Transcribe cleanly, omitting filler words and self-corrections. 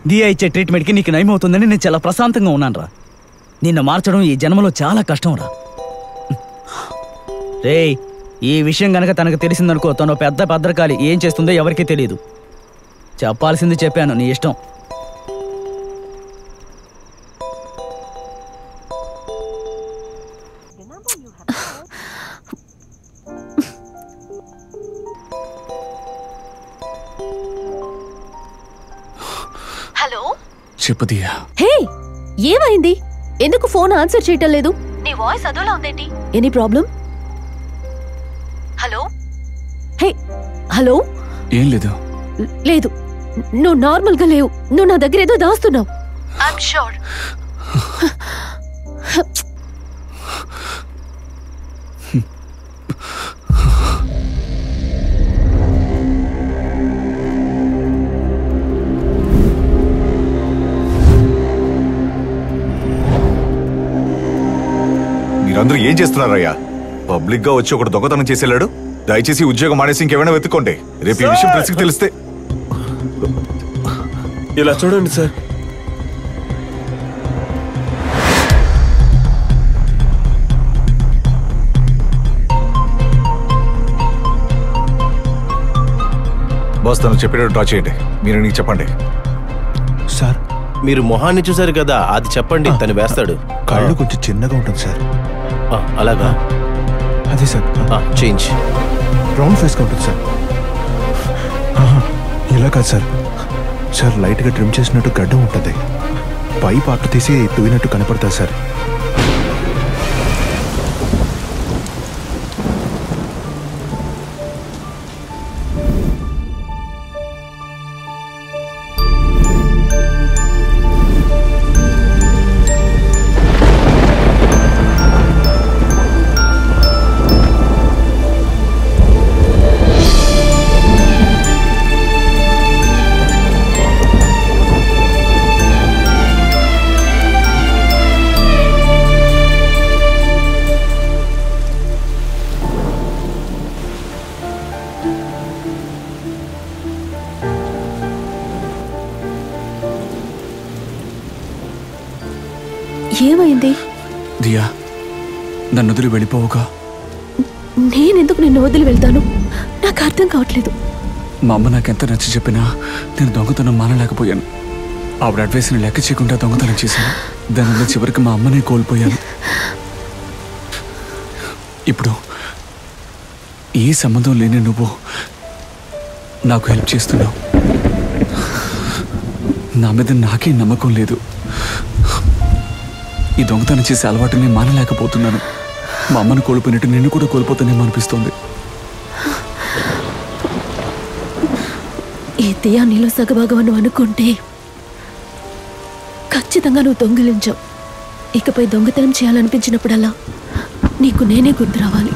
దియా ఇచ్చే ట్రీట్మెంట్కి నీకు నయమవుతుందని నేను చాలా ప్రశాంతంగా ఉన్నాను రా. నిన్ను మార్చడం ఈ జన్మలో చాలా కష్టం రా. రేయ్, ఈ విషయం గనక తనకు తెలిసిందనుకో, తను పెద్ద భద్రకాళి, ఏం చేస్తుందో ఎవరికీ తెలియదు. చెప్పాల్సింది చెప్పాను, నీ ఇష్టం. హలో, చెప్పు దియా. హే, ఏమైంది? ఎందుకు ఫోన్ ఆన్సర్ చేయటం లేదు? నీ వాయిస్ అదోలా ఉందేంటి? Any problem? Hello, hey, hello. ఏం లేదు. లేదు, నువ్వు నార్మల్ గా లేవు. నువ్వు నా దగ్గర ఏదో దాస్తున్నావు. I'm sure. మీరందరూ ఏం చేస్తున్నారయ్యా? పబ్లిక్ గా వచ్చి ఒకటి దొంగతనం చేసేలాడు. దయచేసి ఉద్యోగం మానేసి ఇంకేమైనా వెతుక్కోండి. రేపు ఈ విషయం ప్రెస్కి తెలిస్తే. ఇలా చూడండి సార్. బాస్, తను చెప్పేటట్టు డ్రా చేయండి. మీరు నీకు చెప్పండి. సార్, మీరు మొహాన్ని చూసారు కదా, అది చెప్పండి, తను వేస్తాడు. కళ్ళు కొంచెం చిన్నగా ఉంటుంది సార్. అలాగా? అదే సార్. చేంజ్. రౌండ్ ఫేస్గా ఉంటుంది సార్. ఇలా కాదు సార్. సార్, లైట్గా ట్రిమ్ చేసినట్టు గడ్డం ఉంటుంది. పై పాట తీసి తువ్వినట్టు కనపడతారు సార్. ఏమైంది? దియా, నన్ను వదిలి వెళ్ళిపోవుగా. నేనెందుకు నిన్ను వదిలి వెళ్తాను? నాకు అర్థం కావట్లేదు. మా అమ్మ నాకెంత నచ్చి చెప్పినా నేను దొంగతనం మానలేకపోయాను. ఆవిడ అడ్వైస్ని లెక్క చేయకుండా దొంగతనం చేశాను. దానివల్ల చివరికి మా అమ్మనే కోల్పోయాను. ఇప్పుడు ఏ సంబంధం లేని నువ్వు నాకు హెల్ప్ చేస్తున్నావు. నా మీద నాకే నమ్మకం లేదు. ఈ దొంగతనం చేసే అలవాటుని మానలేకపోతున్నాను. మా అమ్మను కోల్పోయినట్టు నిన్ను కూడా కోల్పోతానేమో అనిపిస్తోంది. ఈ దియా నీలో సగభాగం నువ్వు అనుకుంటే ఖచ్చితంగా నువ్వు దొంగిలించావు. ఇకపై దొంగతనం చేయాలనిపించినప్పుడల్లా నీకు నేనే గుర్తు రావాలి.